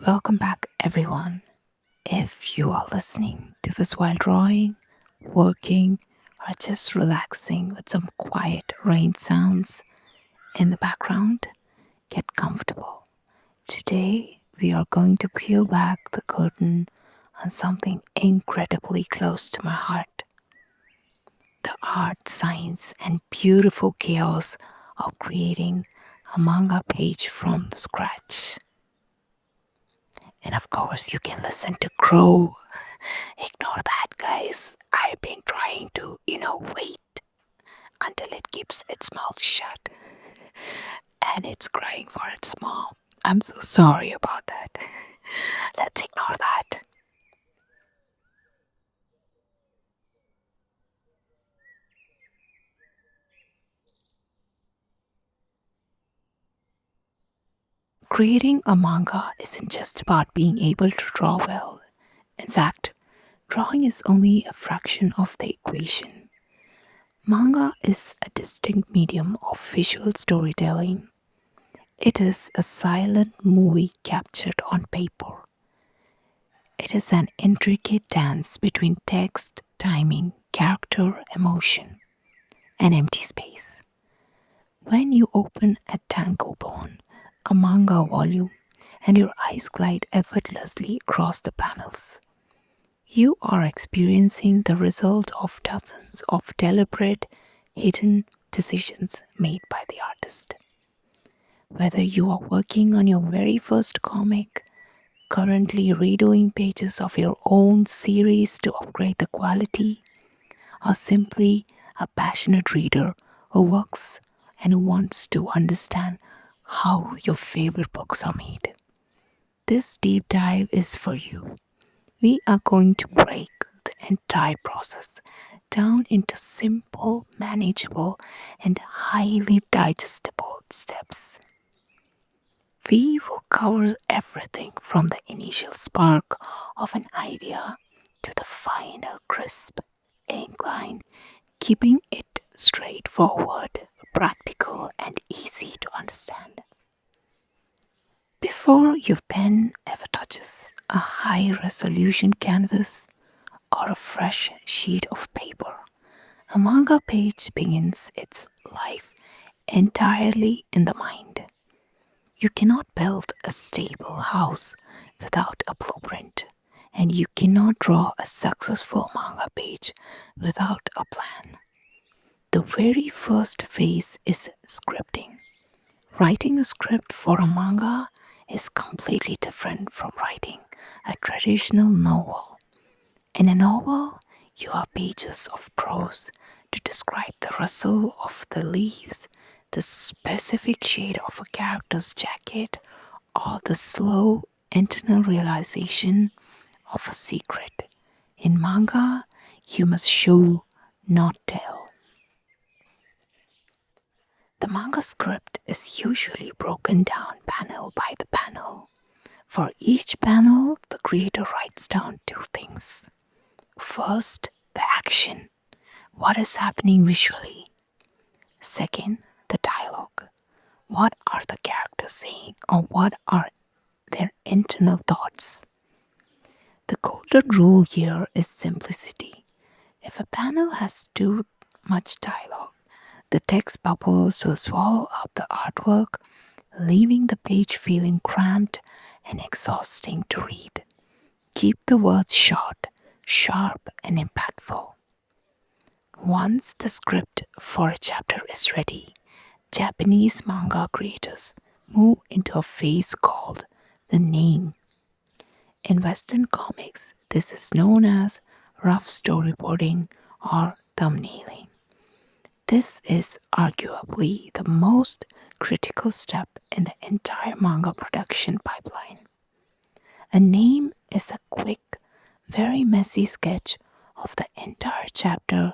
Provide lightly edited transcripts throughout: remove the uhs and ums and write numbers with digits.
Welcome back, everyone. If you are listening to this while drawing, working, or just relaxing with some quiet rain sounds in the background, get comfortable. Today, we are going to peel back the curtain on something incredibly close to my heart: the art, science, and beautiful chaos of creating a manga page from the scratch. And of course, you can listen to Crow. Ignore that, guys. I've been trying to, wait until it keeps its mouth shut and it's crying for its mom. I'm so sorry about that. Let's ignore that. Creating a manga isn't just about being able to draw well. In fact, drawing is only a fraction of the equation. Manga is a distinct medium of visual storytelling. It is a silent movie captured on paper. It is an intricate dance between text, timing, character, emotion, and empty space. When you open a tankobon, a manga volume, and your eyes glide effortlessly across the panels, you are experiencing the result of dozens of deliberate, hidden decisions made by the artist. Whether you are working on your very first comic, currently redoing pages of your own series to upgrade the quality, or simply a passionate reader who works and who wants to understand how your favorite books are made, this deep dive is for you. We are going to break the entire process down into simple, manageable, and highly digestible steps. We will cover everything from the initial spark of an idea to the final crisp ink line, keeping it straightforward, practical, and easy to understand. Before your pen ever touches a high resolution canvas or a fresh sheet of paper, a manga page begins its life entirely in the mind. You cannot build a stable house without a blueprint, and you cannot draw a successful manga page without a plan. The very first phase is scripting. Writing a script for a manga is completely different from writing a traditional novel. In a novel, you have pages of prose to describe the rustle of the leaves, the specific shade of a character's jacket, or the slow internal realization of a secret. In manga, you must show, not tell. The manga script is usually broken down panel by the panel. For each panel, the creator writes down two things. First, the action. What is happening visually? Second, the dialogue. What are the characters saying, or what are their internal thoughts? The golden rule here is simplicity. If a panel has too much dialogue, the text bubbles will swallow up the artwork, leaving the page feeling cramped and exhausting to read. Keep the words short, sharp, and impactful. Once the script for a chapter is ready, Japanese manga creators move into a phase called the name. In Western comics, this is known as rough storyboarding or thumbnailing. This is arguably the most critical step in the entire manga production pipeline. A name is a quick, very messy sketch of the entire chapter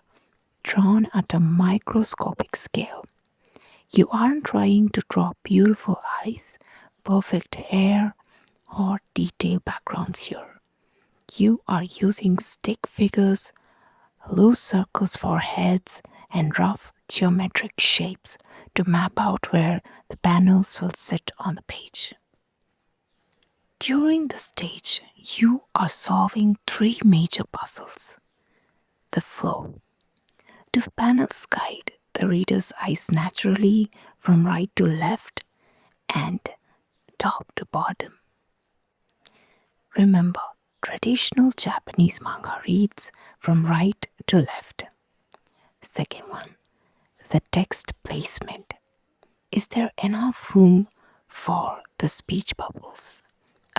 drawn at a microscopic scale. You aren't trying to draw beautiful eyes, perfect hair, or detailed backgrounds here. You are using stick figures, loose circles for heads, and rough geometric shapes to map out where the panels will sit on the page. During the stage, you are solving three major puzzles: the flow. Do the panels guide the reader's eyes naturally from right to left and top to bottom? Remember, traditional Japanese manga reads from right to left. Second one, the text placement. Is there enough room for the speech bubbles?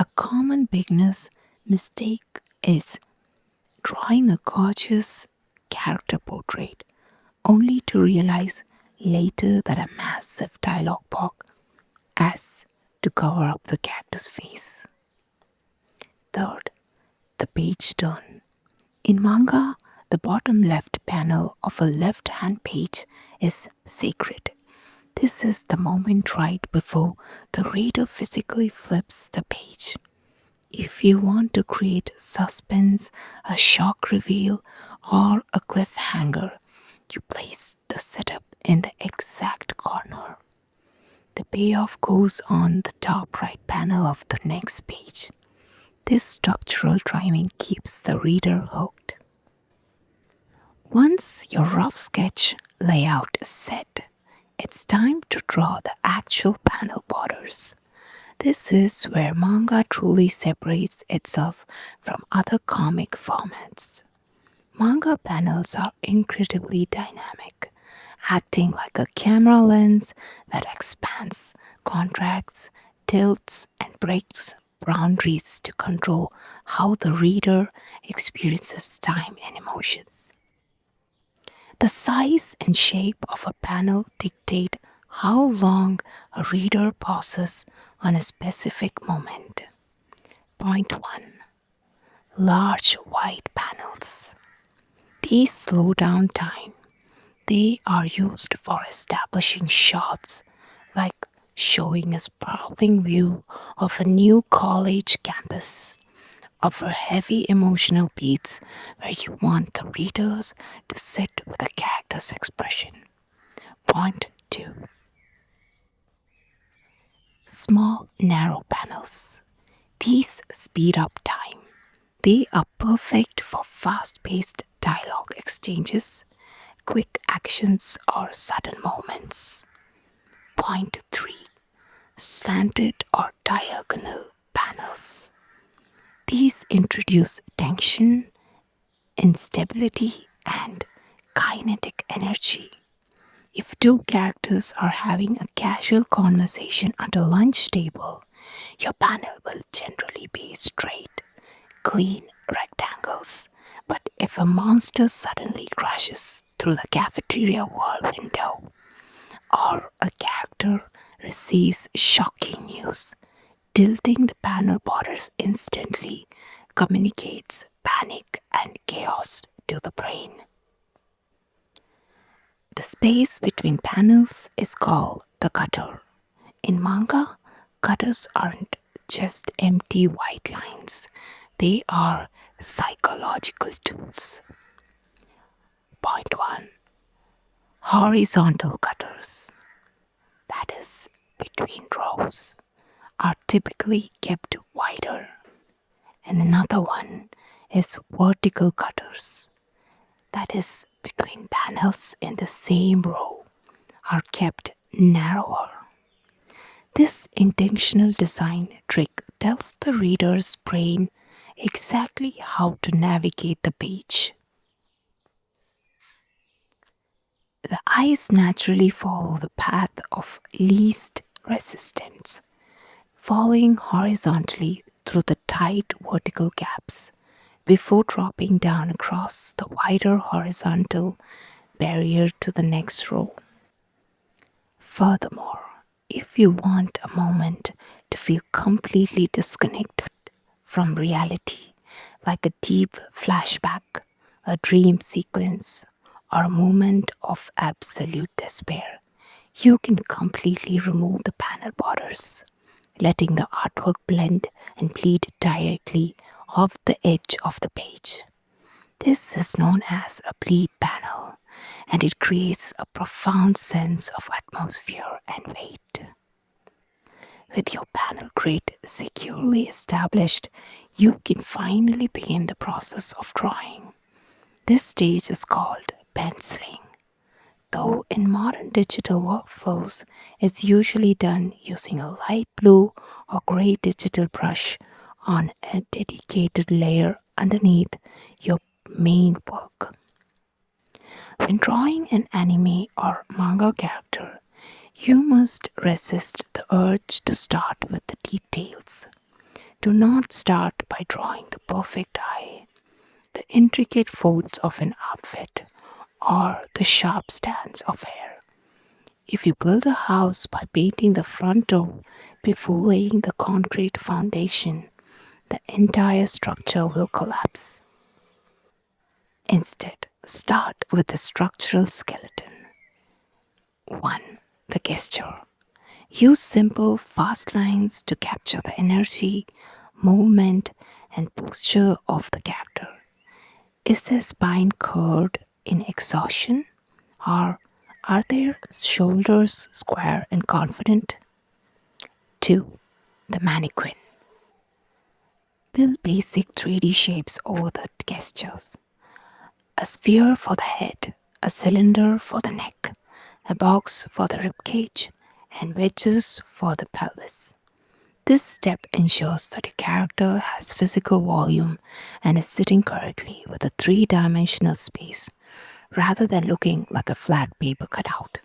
A common beginner's mistake is drawing a gorgeous character portrait only to realize later that a massive dialogue box has to cover up the character's face. Third, the page turn. In manga, the bottom left panel of a left hand page is sacred. This is the moment right before the reader physically flips the page. If you want to create suspense, a shock reveal, or a cliffhanger, you place the setup in the exact corner. The payoff goes on the top right panel of the next page. This structural timing keeps the reader hooked. Once your rough sketch layout is set, it's time to draw the actual panel borders. This is where manga truly separates itself from other comic formats. Manga panels are incredibly dynamic, acting like a camera lens that expands, contracts, tilts, and breaks boundaries to control how the reader experiences time and emotions. The size and shape of a panel dictate how long a reader pauses on a specific moment. Point 1. Large white panels. These slow down time. They are used for establishing shots like showing a sprawling view of a new college campus, or for heavy emotional beats where you want the readers to sit with a character's expression. Point 2. Small, narrow panels. These speed up time. They are perfect for fast paced dialogue exchanges, quick actions, or sudden moments. Point 3. Slanted or diagonal panels. These introduce tension, instability, and kinetic energy. If two characters are having a casual conversation at a lunch table, your panel will generally be straight, clean rectangles. But if a monster suddenly crashes through the cafeteria wall window, or a character receives shocking news, tilting the panel borders instantly communicates panic and chaos to the brain. The space between panels is called the cutter. In manga, cutters aren't just empty white lines, they are psychological tools. Point 1. Horizontal cutters, that is, between rows, are typically kept wider. And another one is vertical cutters, that is, between panels in the same row, are kept narrower. This intentional design trick tells the reader's brain exactly how to navigate the page. The eyes naturally follow the path of least resistance, falling horizontally through the tight vertical gaps before dropping down across the wider horizontal barrier to the next row. Furthermore, if you want a moment to feel completely disconnected from reality, like a deep flashback, a dream sequence, or a moment of absolute despair, you can completely remove the panel borders, letting the artwork blend and bleed directly off the edge of the page. This is known as a bleed panel, and it creates a profound sense of atmosphere and weight. With your panel grid securely established, you can finally begin the process of drawing. This stage is called penciling, though in modern digital workflows, it's usually done using a light blue or gray digital brush on a dedicated layer underneath your main work. When drawing an anime or manga character, you must resist the urge to start with the details. Do not start by drawing the perfect eye, the intricate folds of an outfit, or the sharp strands of hair. If you build a house by painting the front door before laying the concrete foundation, the entire structure will collapse. Instead, start with the structural skeleton. 1. The gesture. Use simple, fast lines to capture the energy, movement, and posture of the character. Is their spine curved in exhaustion? Or are their shoulders square and confident? 2. The mannequin. Build basic 3D shapes over the gestures. A sphere for the head, a cylinder for the neck, a box for the ribcage, and wedges for the pelvis. This step ensures that your character has physical volume and is sitting correctly with a three-dimensional space rather than looking like a flat paper cutout.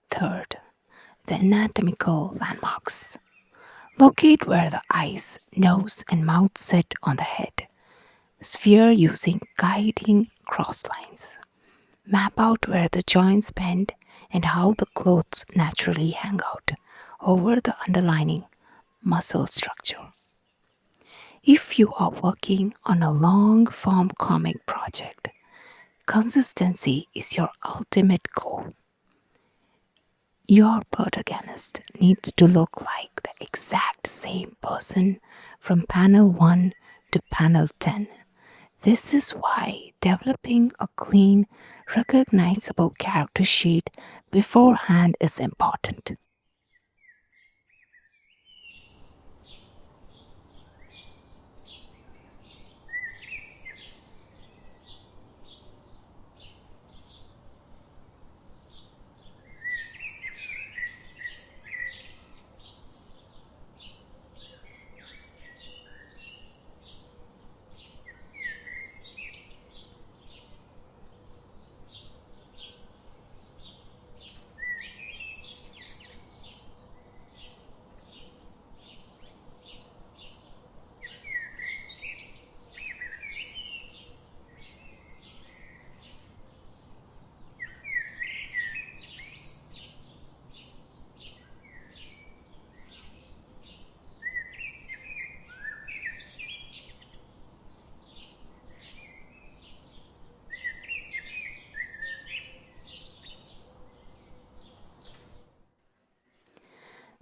Third, the anatomical landmarks. Locate where the eyes, nose, and mouth sit on the head. Sphere using guiding cross lines. Map out where the joints bend and how the clothes naturally hang out over the underlying muscle structure. If you are working on a long form comic project, consistency is your ultimate goal. Your protagonist needs to look like the exact same person from panel 1 to panel 10. This is why developing a clean, recognizable character sheet beforehand is important.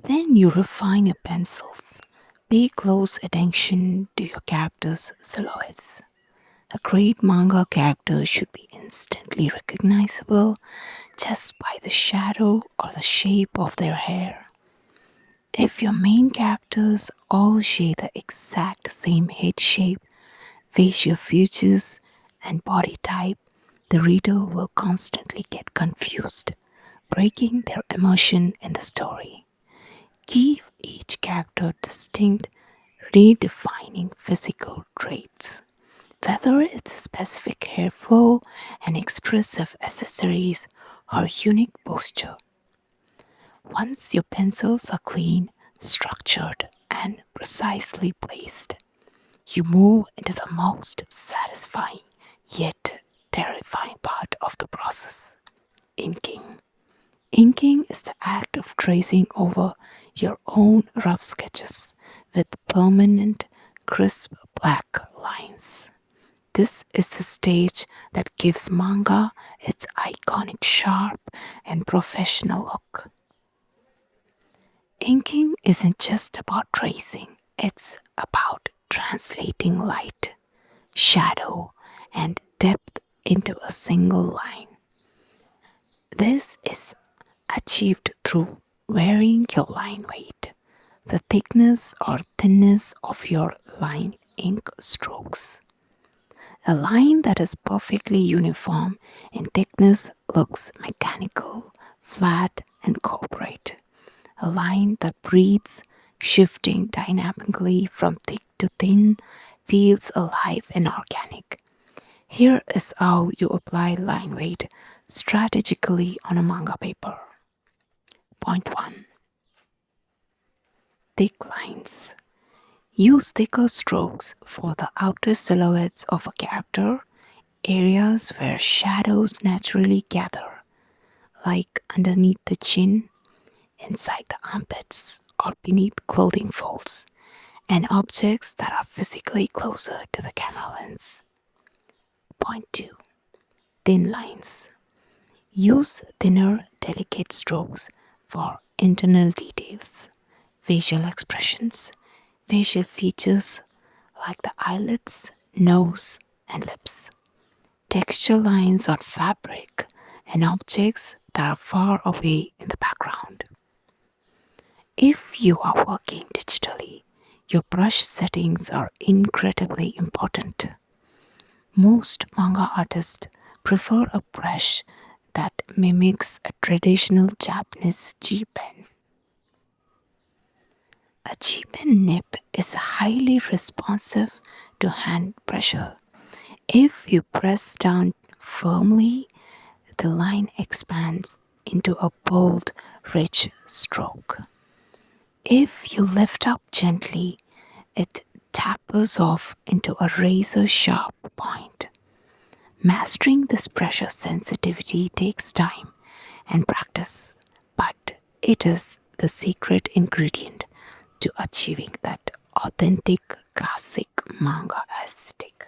When you refine your pencils, pay close attention to your character's silhouettes. A great manga character should be instantly recognizable just by the shadow or the shape of their hair. If your main characters all share the exact same head shape, facial features, and body type, the reader will constantly get confused, breaking their immersion in the story. Give each character distinct, redefining physical traits. Whether it's a specific hair flow, an expressive accessories, or unique posture. Once your pencils are clean, structured, and precisely placed, you move into the most satisfying yet terrifying part of the process: inking. Inking is the act of tracing over your own rough sketches with permanent, crisp black lines. This is the stage that gives manga its iconic sharp and professional look. Inking isn't just about tracing, it's about translating light, shadow, and depth into a single line. This is achieved through varying your line weight, the thickness or thinness of your line ink strokes. A line that is perfectly uniform in thickness looks mechanical, flat, and corporate. A line that breathes, shifting dynamically from thick to thin, feels alive and organic. Here is how you apply line weight strategically on a manga paper. Point 1. Thick lines. Use thicker strokes for the outer silhouettes of a character, areas where shadows naturally gather, like underneath the chin, inside the armpits, or beneath clothing folds, and objects that are physically closer to the camera lens. Point 2. Thin lines. Use thinner, delicate strokes for internal details, facial expressions, facial features like the eyelids, nose, and lips. Texture lines on fabric and objects that are far away in the background. If you are working digitally, your brush settings are incredibly important. Most manga artists prefer a brush that mimics a traditional Japanese G pen. A G pen nib is highly responsive to hand pressure. If you press down firmly, the line expands into a bold, rich stroke. If you lift up gently, it tapers off into a razor sharp point. Mastering this pressure sensitivity takes time and practice, but it is the secret ingredient to achieving that authentic classic manga aesthetic.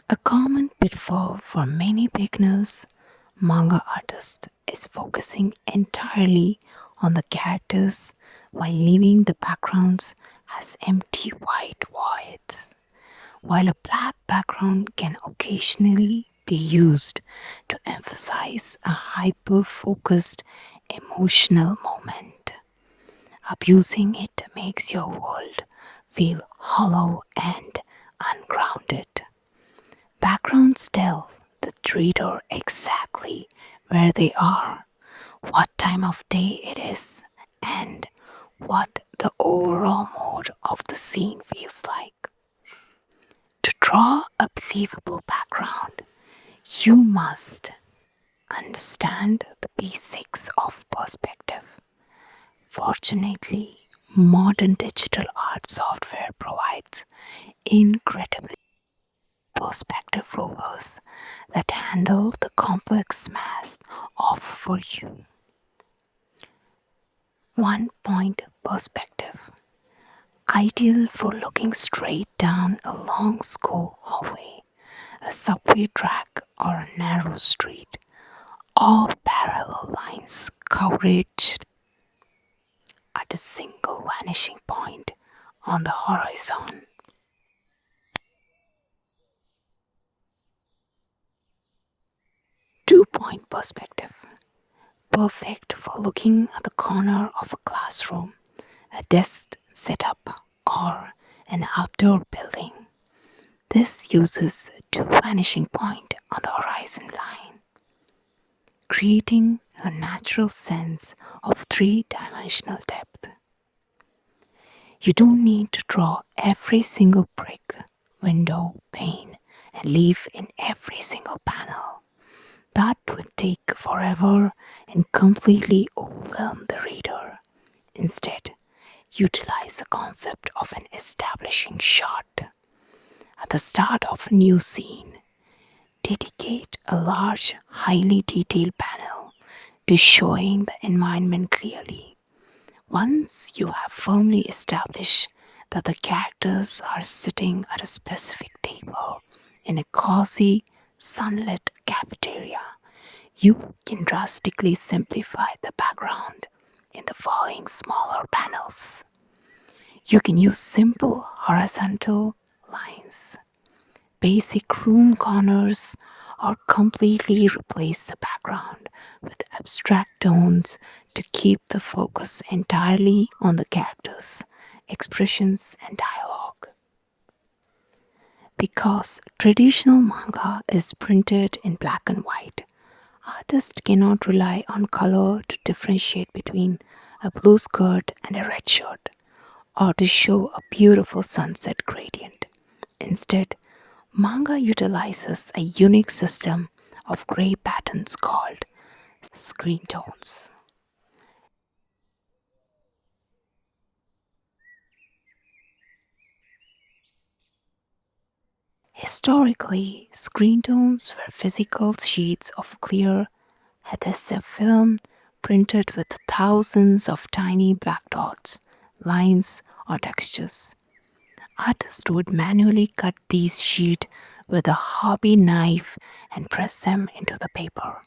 A common pitfall for many beginners manga artists is focusing entirely on the characters while leaving the backgrounds as empty white voids. While a black background can occasionally be used to emphasize a hyper focused emotional moment, abusing it makes your world feel hollow and ungrounded. Backgrounds tell the reader exactly where they are, what time of day it is, and what the overall mood of the scene feels like. To draw a believable background, you must understand the basics of perspective. Fortunately, modern digital art software provides incredibly perspective rollers that handle the complex mass off for you. 1 point perspective. Ideal for looking straight down a long school hallway, a subway track, or a narrow street. All parallel lines coveraged at a single vanishing point on the horizon. 2 point perspective. Perfect for looking at the corner of a classroom, a desk setup, or an outdoor building. This uses two vanishing points on the horizon line, creating a natural sense of three-dimensional depth. You don't need to draw every single brick, window, pane, and leaf in every single panel. That would take forever and completely overwhelm the reader. Instead, utilize the concept of an establishing shot. At the start of a new scene, dedicate a large, highly detailed panel to showing the environment clearly. Once you have firmly established that the characters are sitting at a specific table in a cozy, sunlit cafeteria, you can drastically simplify the background in the following smaller panels. You can use simple horizontal lines, basic room corners, or completely replace the background with abstract tones to keep the focus entirely on the characters, expressions, and dialogue. Because traditional manga is printed in black and white, artists cannot rely on color to differentiate between a blue skirt and a red shirt, or to show a beautiful sunset gradient. Instead, manga utilizes a unique system of gray patterns called screen tones. Historically, screen tones were physical sheets of clear adhesive film printed with thousands of tiny black dots, lines, or textures. Artists would manually cut these sheets with a hobby knife and press them into the paper.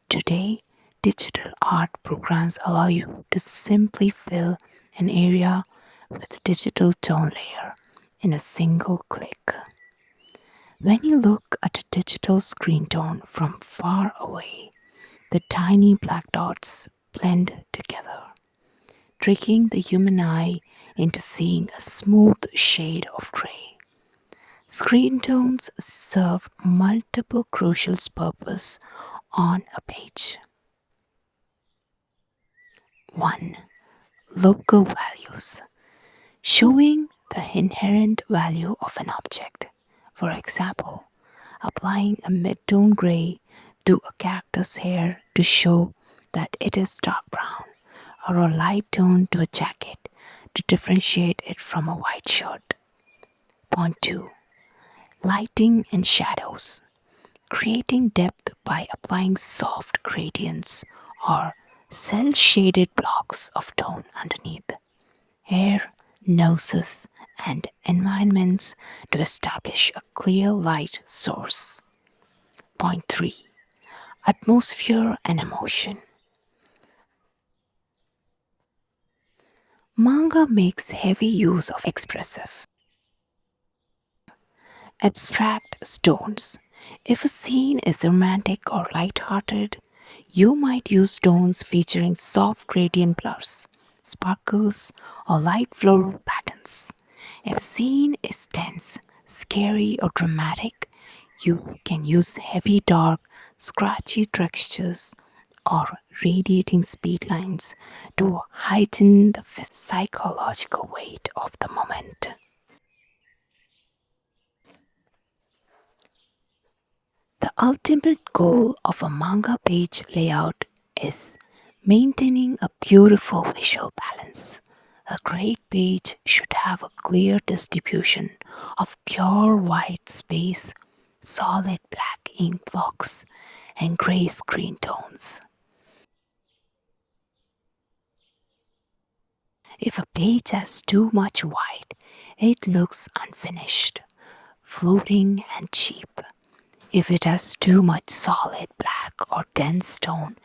Today, digital art programs allow you to simply fill an area with digital tone layer in a single click. When you look at a digital screen tone from far away, the tiny black dots blend together, tricking the human eye into seeing a smooth shade of gray. Screen tones serve multiple crucial purposes on a page. 1. Local values, showing the inherent value of an object. For example, applying a mid-tone gray to a character's hair to show that it is dark brown, or a light tone to a jacket to differentiate it from a white shirt. Point 2. Lighting and shadows, creating depth by applying soft gradients or cell shaded blocks of tone underneath hair, noses, and environments to establish a clear light source. Point 3. Atmosphere and emotion. Manga makes heavy use of expressive, abstract tones. If a scene is romantic or light-hearted, you might use tones featuring soft gradient blurs, sparkles, or light floral patterns. If a scene is tense, scary, or dramatic, you can use heavy dark, scratchy textures or radiating speed lines to heighten the psychological weight of the moment. The ultimate goal of a manga page layout is maintaining a beautiful visual balance. A great page should have a clear distribution of pure white space, solid black ink blocks, and gray screen tones. If a page has too much white, it looks unfinished, floating, and cheap. If it has too much solid black or dense tone,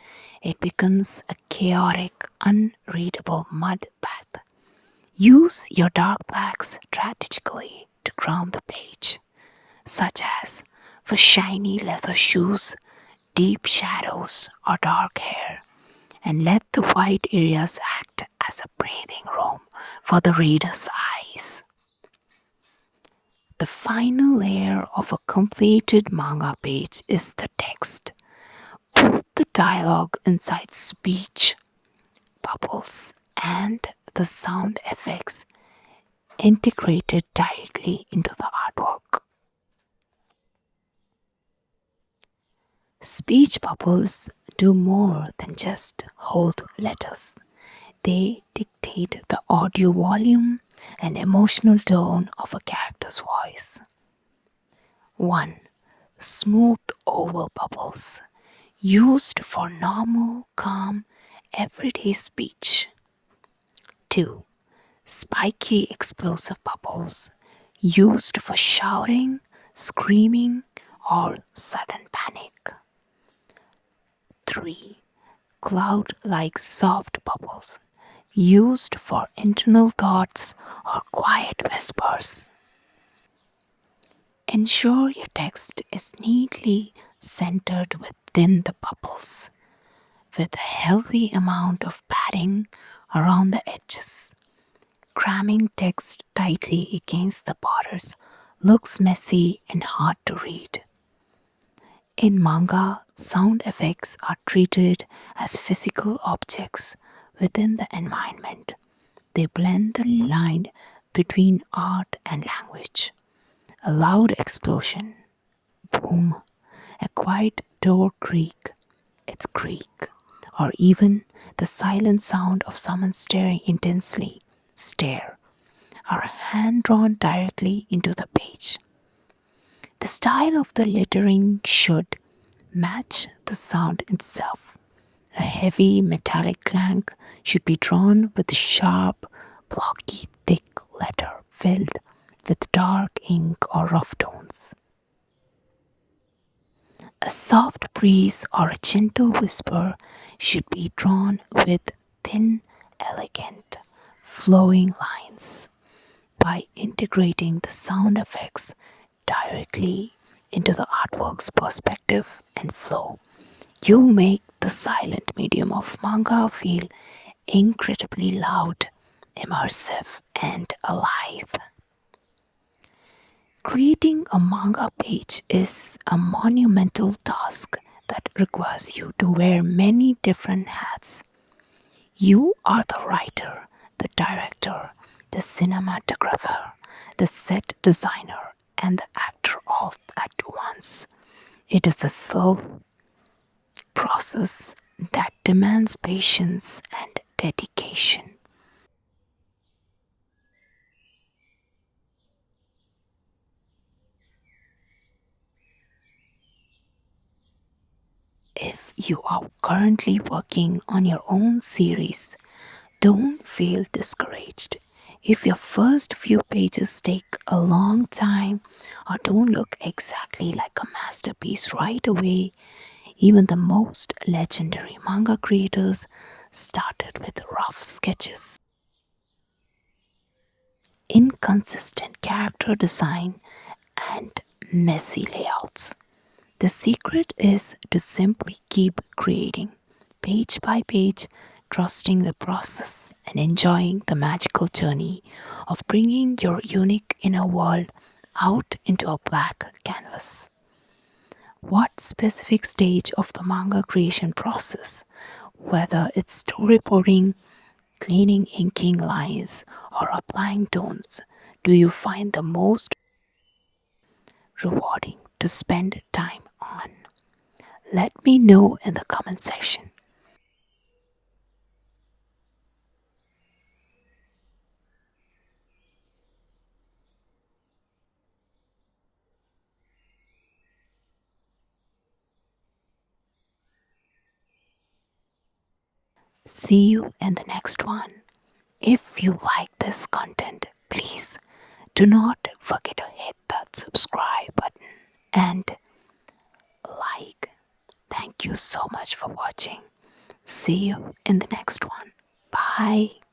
it becomes a chaotic, unreadable mud bath. Use your dark blacks strategically to ground the page, such as for shiny leather shoes, deep shadows, or dark hair, and let the white areas act as a breathing room for the reader's eyes. The final layer of a completed manga page is the text. Put the dialogue inside speech, bubbles, and the sound effects integrated directly into the artwork. Speech bubbles do more than just hold letters. They dictate the audio volume and emotional tone of a character's voice. 1. Smooth oval bubbles, used for normal, calm, everyday speech. 2. Spiky explosive bubbles, used for shouting, screaming, or sudden panic. 3. Cloud like soft bubbles, used for internal thoughts or quiet whispers. Ensure your text is neatly centered within the bubbles, with a healthy amount of padding around the edges. Cramming text tightly against the borders looks messy and hard to read. In manga, sound effects are treated as physical objects within the environment. They blend the line between art and language. A loud explosion, boom, a quiet door creak, it's creak, or even the silent sound of someone staring intensely, stare, are hand drawn directly into the page. The style of the lettering should match the sound itself. A heavy metallic clank should be drawn with a sharp, blocky, thick letter filled with dark ink or rough tones. A soft breeze or a gentle whisper should be drawn with thin, elegant, flowing lines. By integrating the sound effects directly into the artwork's perspective and flow, you make the silent medium of manga feel incredibly loud, immersive, and alive. Creating a manga page is a monumental task that requires you to wear many different hats. You are the writer, the director, the cinematographer, the set designer, and the actor all at once. It is a slow process that demands patience and dedication. If you are currently working on your own series, don't feel discouraged. If your first few pages take a long time or don't look exactly like a masterpiece right away, even the most legendary manga creators started with rough sketches, inconsistent character design, and messy layouts. The secret is to simply keep creating, page by page, trusting the process and enjoying the magical journey of bringing your unique inner world out into a black canvas. What specific stage of the manga creation process, whether it's storyboarding, cleaning inking lines, or applying tones, do you find the most rewarding to spend time on? Let me know in the comment section. See you in the next one. If you like this content, please do not forget to hit that subscribe button and like. Thank you so much for watching. See you in the next one. Bye.